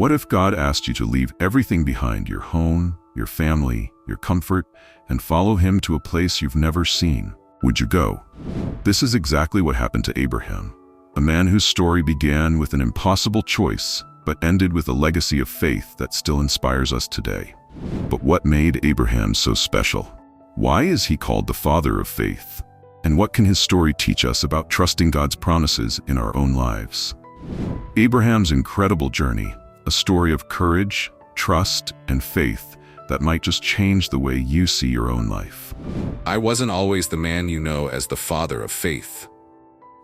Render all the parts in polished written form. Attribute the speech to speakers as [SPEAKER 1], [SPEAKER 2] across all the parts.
[SPEAKER 1] What if God asked you to leave everything behind, your home, your family, your comfort, and follow him to a place you've never seen? Would you go? This is exactly what happened to Abraham, a man whose story began with an impossible choice, but ended with a legacy of faith that still inspires us today. But what made Abraham so special? Why is he called the father of faith? And what can his story teach us about trusting God's promises in our own lives? Abraham's incredible journey, a story of courage, trust, and faith that might just change the way you see your own life.
[SPEAKER 2] I wasn't always the man you know as the father of faith.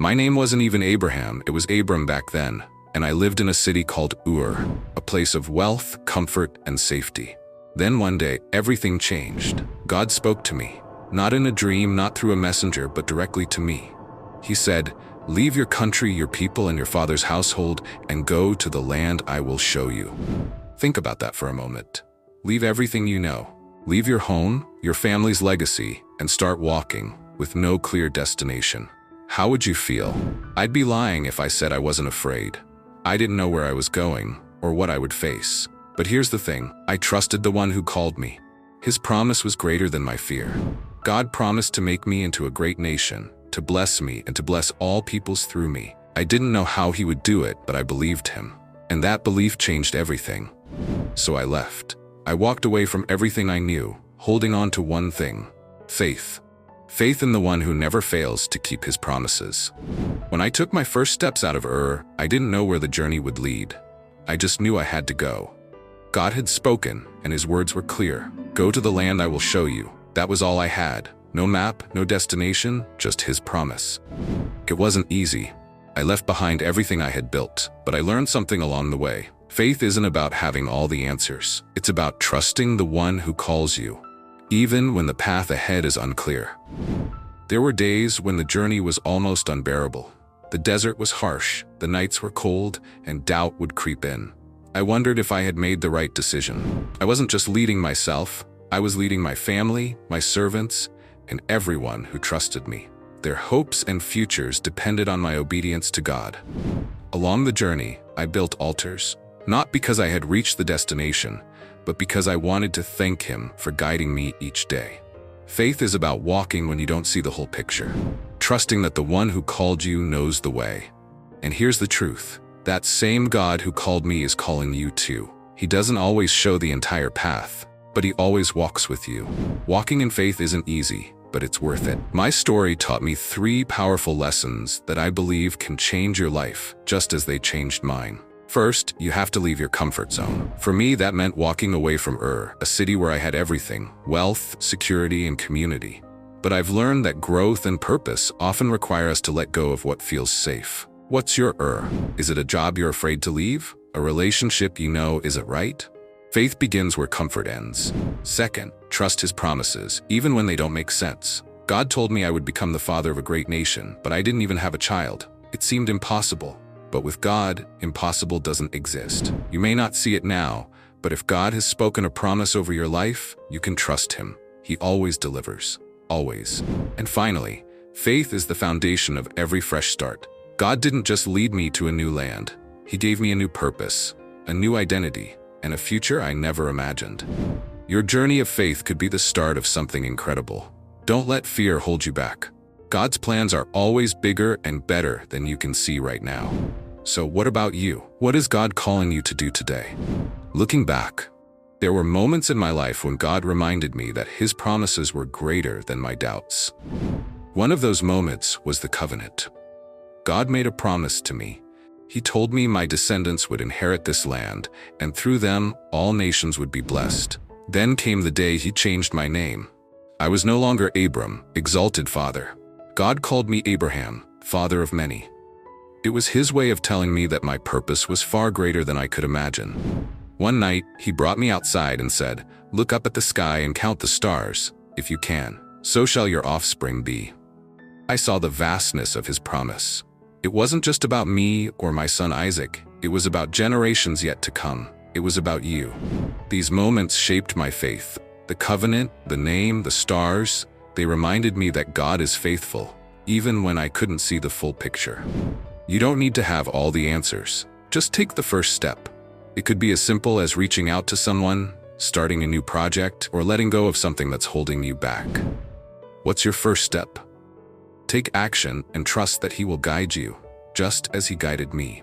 [SPEAKER 2] My name wasn't even Abraham, it was Abram back then, and I lived in a city called Ur, a place of wealth, comfort, and safety. Then one day, everything changed. God spoke to me, not in a dream, not through a messenger, but directly to me. He said, "Leave your country, your people, and your father's household, and go to the land I will show you." Think about that for a moment. Leave everything you know. Leave your home, your family's legacy, and start walking with no clear destination. How would you feel? I'd be lying if I said I wasn't afraid. I didn't know where I was going or what I would face. But here's the thing, I trusted the one who called me. His promise was greater than my fear. God promised to make me into a great nation, to bless me and to bless all peoples through me. I didn't know how he would do it, but I believed him. And that belief changed everything. So I left. I walked away from everything I knew, holding on to one thing: faith. Faith in the one who never fails to keep his promises. When I took my first steps out of Ur, I didn't know where the journey would lead. I just knew I had to go. God had spoken, and his words were clear. Go to the land I will show you. That was all I had. No map, no destination, just his promise. It wasn't easy. I left behind everything I had built, but I learned something along the way. Faith isn't about having all the answers. It's about trusting the one who calls you, even when the path ahead is unclear. There were days when the journey was almost unbearable. The desert was harsh, the nights were cold, and doubt would creep in. I wondered if I had made the right decision. I wasn't just leading myself, I was leading my family, my servants, and everyone who trusted me. Their hopes and futures depended on my obedience to God. Along the journey, I built altars, not because I had reached the destination, but because I wanted to thank him for guiding me each day. Faith is about walking when you don't see the whole picture, trusting that the one who called you knows the way. And here's the truth. That same God who called me is calling you too. He doesn't always show the entire path, but he always walks with you. Walking in faith isn't easy, but it's worth it. My story taught me 3 powerful lessons that I believe can change your life, just as they changed mine. First, you have to leave your comfort zone. For me, that meant walking away from Ur, a city where I had everything: wealth, security, and community. But I've learned that growth and purpose often require us to let go of what feels safe. What's your Ur? Is it a job you're afraid to leave? A relationship you know isn't right? Faith begins where comfort ends. Second, trust his promises, even when they don't make sense. God told me I would become the father of a great nation, but I didn't even have a child. It seemed impossible. But with God, impossible doesn't exist. You may not see it now, but if God has spoken a promise over your life, you can trust him. He always delivers. Always. And finally, faith is the foundation of every fresh start. God didn't just lead me to a new land. He gave me a new purpose, a new identity, and a future I never imagined. Your journey of faith could be the start of something incredible. Don't let fear hold you back. God's plans are always bigger and better than you can see right now. So what about you? What is God calling you to do today? Looking back, there were moments in my life when God reminded me that his promises were greater than my doubts. One of those moments was the covenant. God made a promise to me. He told me my descendants would inherit this land, and through them, all nations would be blessed. Then came the day he changed my name. I was no longer Abram, exalted father. God called me Abraham, father of many. It was his way of telling me that my purpose was far greater than I could imagine. One night, he brought me outside and said, "Look up at the sky and count the stars, if you can. So shall your offspring be." I saw the vastness of his promise. It wasn't just about me or my son Isaac. It was about generations yet to come. It was about you. These moments shaped my faith. The covenant, the name, the stars, they reminded me that God is faithful, even when I couldn't see the full picture. You don't need to have all the answers. Just take the first step. It could be as simple as reaching out to someone, starting a new project, or letting go of something that's holding you back. What's your first step? Take action and trust that He will guide you, just as He guided me.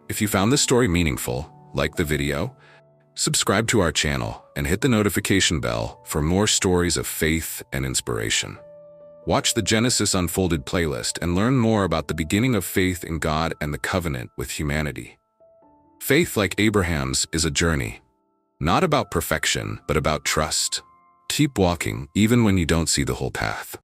[SPEAKER 2] If you found this story meaningful, like the video, subscribe to our channel, and hit the notification bell for more stories of faith and inspiration. Watch the Genesis Unfolded playlist and learn more about the beginning of faith in God and the covenant with humanity. Faith, like Abraham's, is a journey. Not about perfection, but about trust. Keep walking even when you don't see the whole path.